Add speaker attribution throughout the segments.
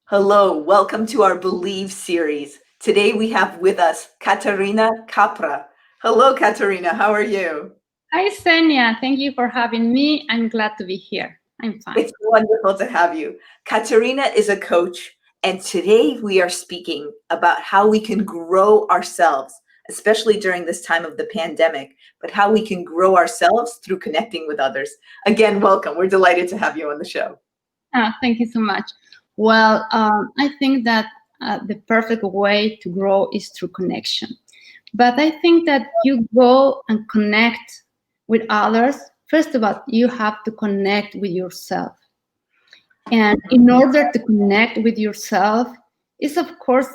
Speaker 1: Hello, welcome to our Believe series. Today we have with us Katherina Capra. Hello, Katherina, how are you?
Speaker 2: Hi, Senia. Thank you for having me. I'm glad to be here. I'm fine.
Speaker 1: It's wonderful to have you. Katherina is a coach, and today we are speaking about how we can grow ourselves, especially during this time of the pandemic, but how we can grow ourselves through connecting with others. Again, welcome. We're delighted to have you on the show.
Speaker 2: Thank you so much. Well, I think that the perfect way to grow is through connection. But I think that you go and connect with others. First of all, you have to connect with yourself. And in order to connect with yourself, is of course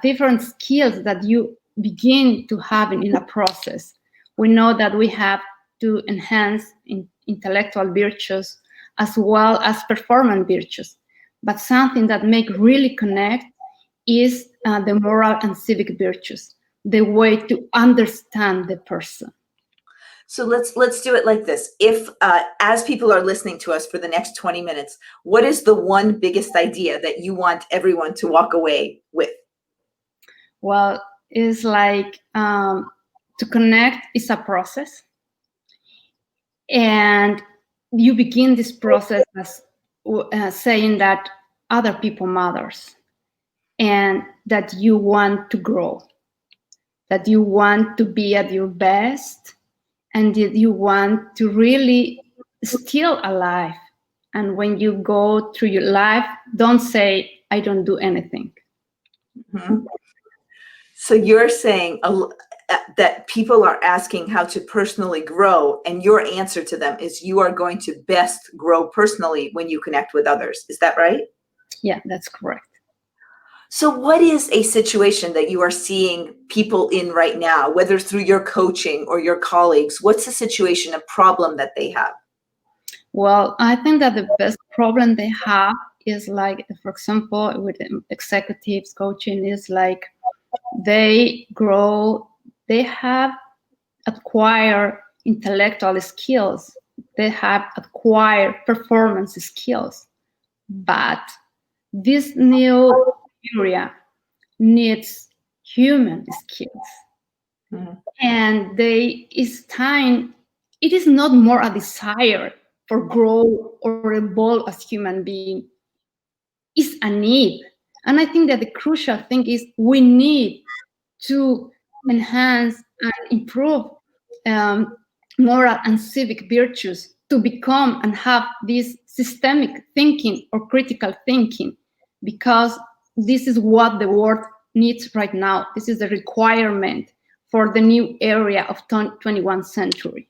Speaker 2: different skills that you begin to have in a process. We know that we have to enhance intellectual virtues as well as performance virtues. But something that make really connect is the moral and civic virtues, the way to understand the person.
Speaker 1: So let's do it like this. If as people are listening to us for the next 20 minutes, what is the one biggest idea that you want everyone to walk away with?
Speaker 2: Well, it's like to connect is a process, and you begin this process as saying that other people matters and that you want to grow, that you want to be at your best, and that you want to really still alive. And when you go through your life, don't say I don't do anything.
Speaker 1: Mhm. So you're saying that people are asking how to personally grow, and your answer to them is you are going to best grow personally when you connect with others. Is that right?
Speaker 2: Yeah, that's correct.
Speaker 1: So, what is a situation that you are seeing people in right now, whether through your coaching or your colleagues? What's the situation, a problem that they have?
Speaker 2: Well, I think that the best problem they have is like, for example, with executives coaching is like they grow, they have acquired intellectual skills, they have acquired performance skills, but this new area needs human skills.
Speaker 1: Mhm.
Speaker 2: And they is time, it is not more a desire for grow or evolve as human being, is a need. And I think that the crucial thing is we need to enhance and improve um, moral and civic virtues to become and have this systemic thinking or critical thinking, because this is what the world needs right now. This is the requirement for the new area of 21st century.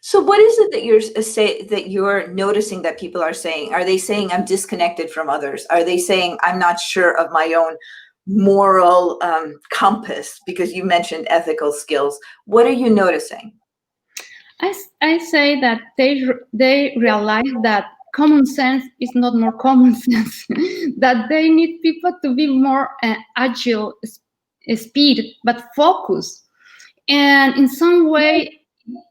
Speaker 1: So, what is it that you're noticing that people are saying? Are they saying I'm disconnected from others? Are they saying I'm not sure of my own moral compass? Because you mentioned ethical skills. What are you noticing?
Speaker 2: I say that they realize that common sense is not more common sense, that they need people to be more agile, speed, but focus. And in some way,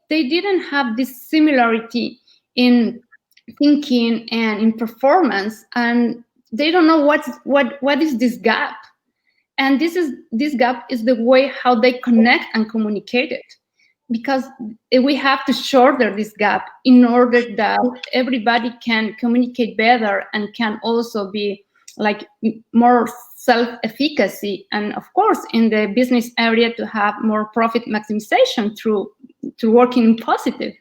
Speaker 2: they didn't have this similarity in thinking and in performance, and they don't know what is this gap. And this gap is the way how they connect and communicate it, because we have to shorten this gap in order that everybody can communicate better and can also be like more self-efficacy, and of course in the business area to have more profit maximization through working in positive.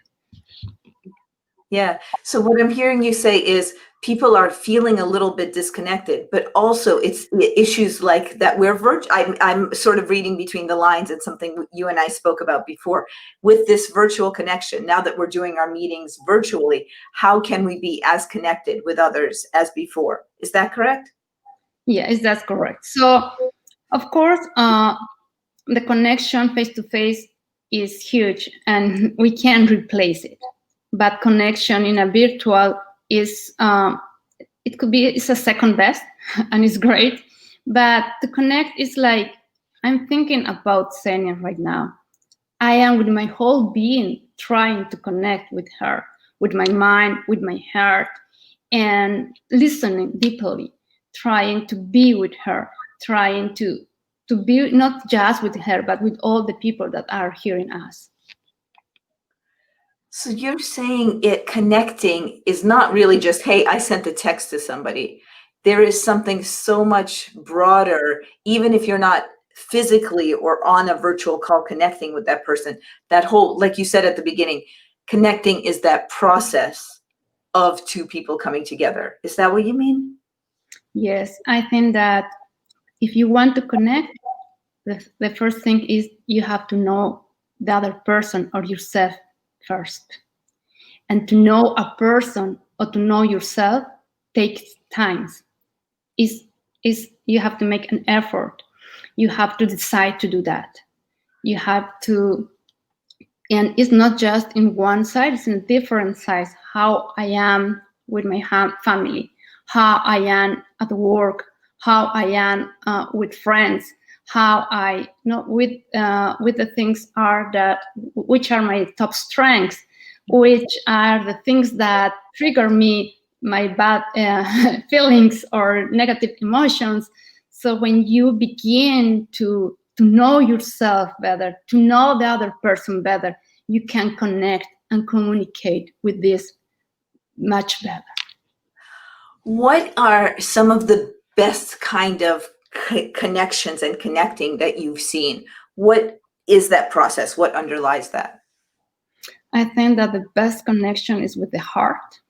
Speaker 1: Yeah. So what I'm hearing you say is people are feeling a little bit disconnected, but also it's issues like that we're I'm sort of reading between the lines. It's something you and I spoke about before with this virtual connection. Now that we're doing our meetings virtually, how can we be as connected with others as before? Is that correct?
Speaker 2: Yes, that's correct. So of course the connection face to face is huge and we can't replace it, but connection in a virtual is it could be it's a second best and it's great, but to connect is like I'm thinking about Senia right now. I am with my whole being trying to connect with her, with my mind, with my heart, and listening deeply, trying to be with her, trying to be not just with her, but with all the people that are hearing us.
Speaker 1: So you're saying connecting is not really just, hey, I sent a text to somebody. There is something so much broader, even if you're not physically or on a virtual call connecting with that person. That whole, like you said at the beginning, connecting is that process of two people coming together. Is that what you mean?
Speaker 2: Yes, I think that if you want to connect, the first thing is you have to know the other person or yourself first. And to know a person or to know yourself takes time. Is you have to make an effort. You have to decide to do that. You have to, and it's not just in one side, it's in different sides. How I am with my family, how I am at work, how I am with friends, how I with the things are that which are my top strengths, which are the things that trigger me, my bad feelings or negative emotions. So when you begin to know yourself better, to know the other person better, you can connect and communicate with this much better.
Speaker 1: What are some of the best kind of connections and connecting that you've seen? What is that process? What underlies that?
Speaker 2: I think that the best connection is with the heart.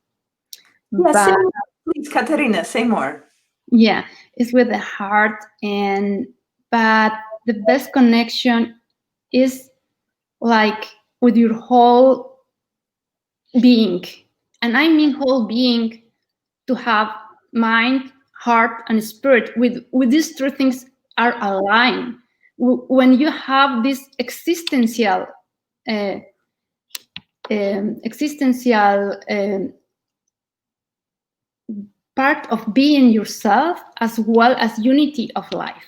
Speaker 1: Yeah,
Speaker 2: But
Speaker 1: please, Katherina, say more.
Speaker 2: yeah, it's with the heart, but the best connection is like with your whole being. And I mean whole being, to have mind, heart, and spirit. With these three things are aligned. When you have this existential part of being yourself, as well as unity of life.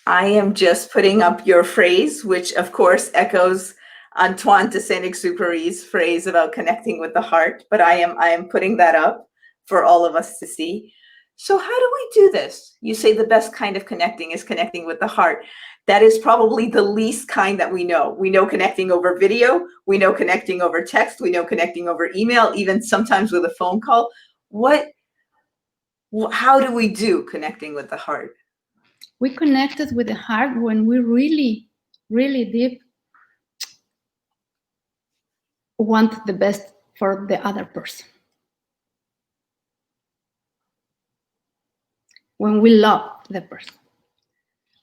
Speaker 1: I am just putting up your phrase, which of course echoes Antoine de Saint-Exupéry's phrase about connecting with the heart, but I am putting that up for all of us to see. So how do we do this? You say the best kind of connecting is connecting with the heart. That is probably the least kind that we know. We know connecting over video, we know connecting over text, we know connecting over email, even sometimes with a phone call. How do we do connecting with the heart?
Speaker 2: We connected with the heart when we really, really deep want the best for the other person. When we love the person.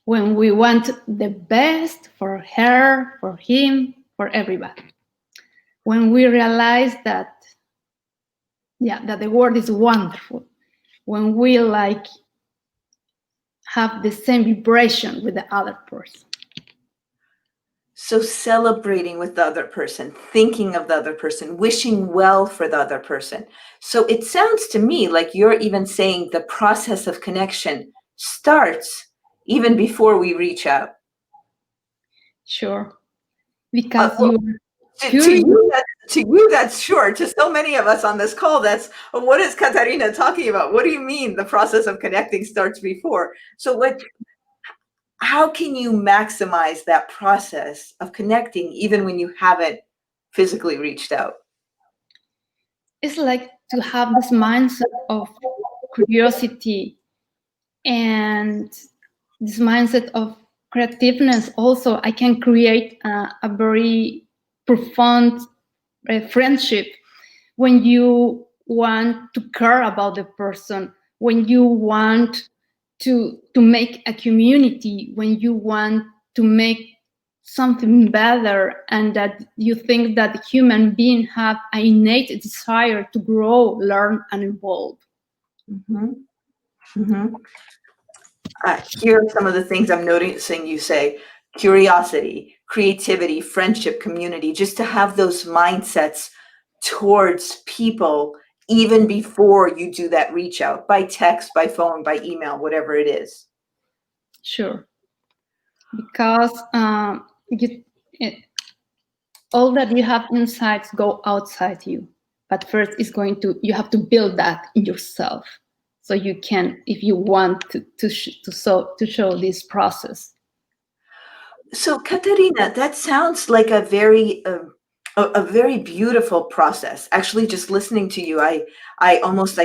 Speaker 2: When we want the best for her, for him, for everybody. When we realize that the world is wonderful. When we have the same vibration with the other person.
Speaker 1: So celebrating with the other person, thinking of the other person, wishing well for the other person. So it sounds to me like you're even saying the process of connection starts even before we reach out.
Speaker 2: Sure. Because you're
Speaker 1: to you, that's sure. To so many of us on this call, that's, what is Katherina talking about? What do you mean the process of connecting starts before? So how can you maximize that process of connecting even when you haven't physically reached out?
Speaker 2: It's like to have this mindset of curiosity and this mindset of creativeness. Also, I can create a very profound friendship when you want to care about the person, when you want to make a community, when you want to make something better, and that you think that human beings have an innate desire to grow, learn, and evolve.
Speaker 1: Mm-hmm. Mm-hmm. Here are some of the things I'm noticing you say: curiosity, creativity, friendship, community, just to have those mindsets towards people even before you do that reach out by text, by phone, by email, whatever it is.
Speaker 2: Sure. Because all that you have inside go outside you, but first you have to build that in yourself, so you can, if you want to show this process.
Speaker 1: So, Katerina, that sounds like a very beautiful process. Actually, just listening to you, I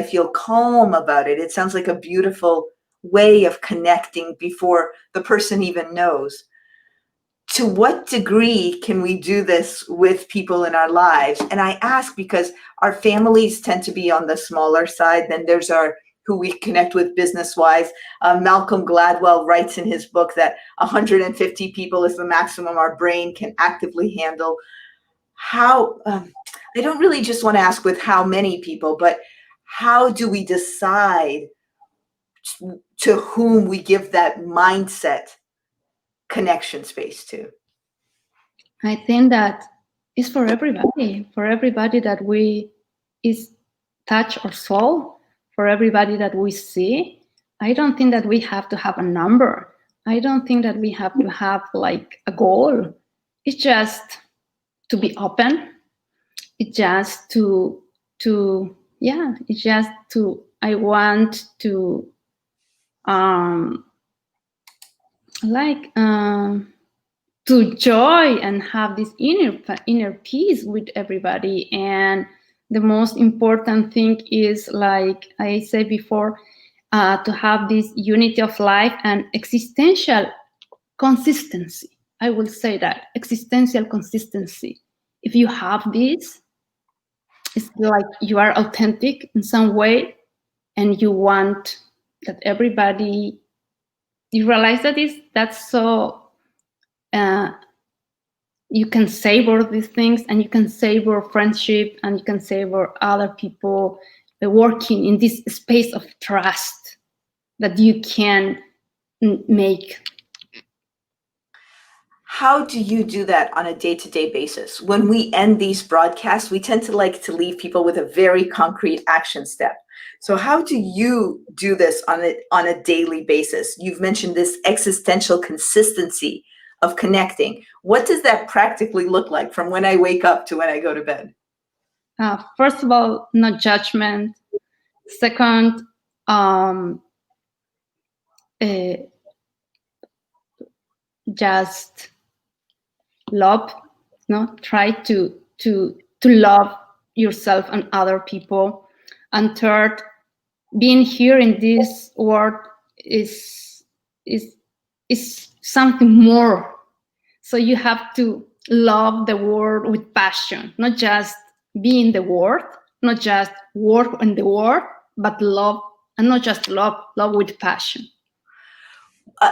Speaker 1: feel calm about it. It sounds like a beautiful way of connecting before the person even knows. To what degree can we do this with people in our lives? And I ask because our families tend to be on the smaller side. Then there's our who we connect with business wise. Malcolm Gladwell writes in his book that 150 people is the maximum our brain can actively handle. How I don't really just want to ask with how many people, but how do we decide to whom we give that mindset connection space to?
Speaker 2: I think that is for everybody that we is touch our soul, for everybody that we see. I don't think that we have to have a number. I don't think that we have to have like a goal. It's just to be open. It's just it's just I want to like to joy and have this inner peace with everybody. And the most important thing is, like I said before, to have this unity of life and existential consistency. I will say that existential consistency. If you have this, it's like you are authentic in some way, and you want that everybody, you realize that that's so you can savor these things, and you can savor friendship, and you can savor other people working in this space of trust that you can make.
Speaker 1: How do you do that on a day-to-day basis? When we end these broadcasts, we tend to like to leave people with a very concrete action step. So how do you do this on a daily basis? You've mentioned this existential consistency of connecting. What does that practically look like from when I wake up to when I go to bed?
Speaker 2: First of all, no judgment. Second, just love. No, try to love yourself and other people. And third, being here in this world is something more. So you have to love the world with passion, not just be in the world, not just work in the world, but love, and not just love with passion.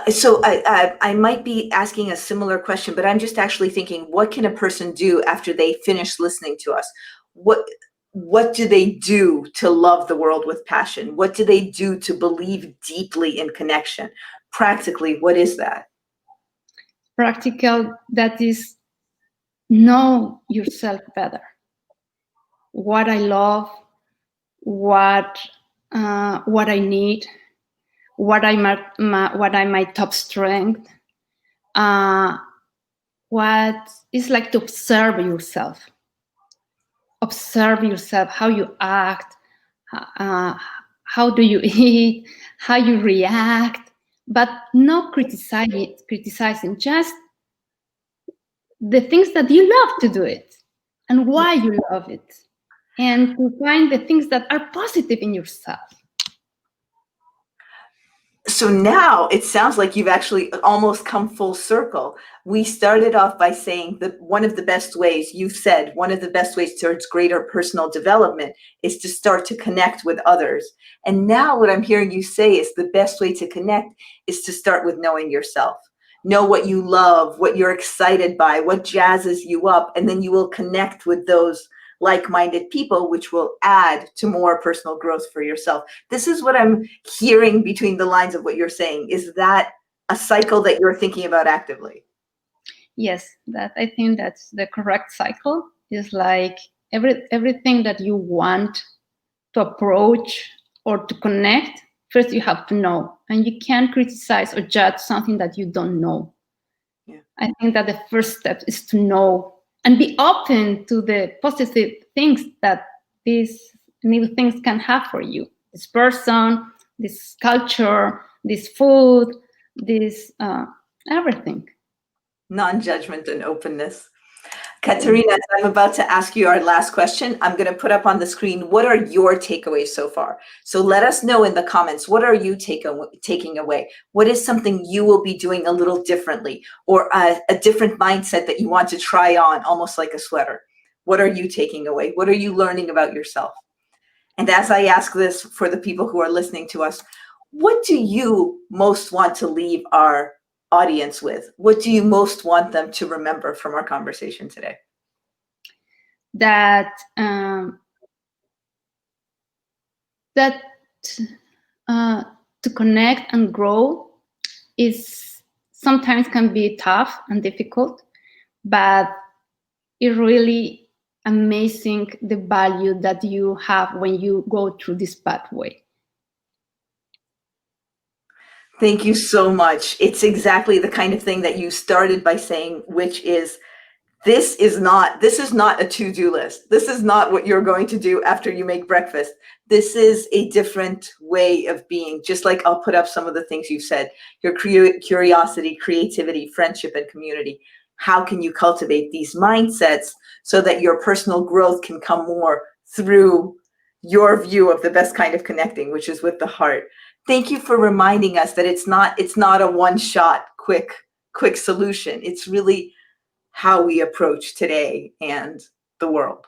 Speaker 1: So I might be asking a similar question, but I'm just actually thinking, what can a person do after they finish listening to us? What do they do to love the world with passion? What do they do to believe deeply in connection? Practically, what is that?
Speaker 2: Practical, that is, know yourself better. What I love, what I need, what are my top strength. What is like to observe yourself, how you act, how do you eat, how you react, but not criticizing, just the things that you love to do it and why you love it, and to find the things that are positive in yourself.
Speaker 1: So now it sounds like you've actually almost come full circle. We started off by saying that one of the best ways, you've said, one of the best ways towards greater personal development is to start to connect with others. And now what I'm hearing you say is the best way to connect is to start with knowing yourself. Know what you love, what you're excited by, what jazzes you up, and then you will connect with those like-minded people, which will add to more personal growth for yourself. This is what I'm hearing between the lines of what you're saying. Is that a cycle that you're thinking about actively?
Speaker 2: Yes, that I think that's the correct cycle. Is like everything that you want to approach or to connect, first you have to know, and you can't criticize or judge something that you don't know. Yeah. I think that the first step is to know and be open to the positive things that these new things can have for you. This person, this culture, this food, this everything.
Speaker 1: Non-judgment and openness. Katherina, as I'm about to ask you our last question, I'm going to put up on the screen, what are your takeaways so far? So let us know in the comments, what are you taking away? What is something you will be doing a little differently, or a different mindset that you want to try on, almost like a sweater? What are you taking away? What are you learning about yourself? And as I ask this for the people who are listening to us, what do you most want to leave our audience with? What do you most want them to remember from our conversation today?
Speaker 2: That that to connect and grow is sometimes can be tough and difficult, but it really amazing the value that you have when you go through this pathway.
Speaker 1: Thank you so much. It's exactly the kind of thing that you started by saying, which is, this is not a to-do list. This is not what you're going to do after you make breakfast. This is a different way of being. Just like I'll put up some of the things you said, your curiosity, creativity, friendship, and community. How can you cultivate these mindsets so that your personal growth can come more through your view of the best kind of connecting, which is with the heart? Thank you for reminding us that it's not a one-shot quick solution. It's really how we approach today and the world.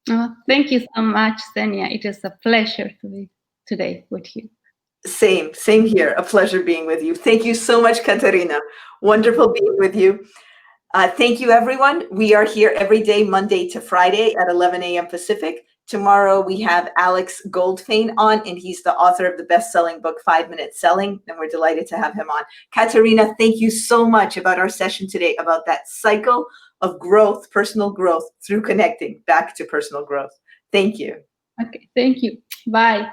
Speaker 2: Oh, thank you so much, Xenia. It is a pleasure to be today with you.
Speaker 1: Same here. A pleasure being with you. Thank you so much, Katherina. Wonderful being with you. Thank you, everyone. We are here every day, Monday to Friday at 11 a.m. Pacific. Tomorrow we have Alex Goldfein on, and he's the author of the best-selling book, 5 Minute Selling, and we're delighted to have him on. Katherina, thank you so much about our session today, about that cycle of growth, personal growth, through connecting back to personal growth. Thank you.
Speaker 2: Okay, thank you. Bye.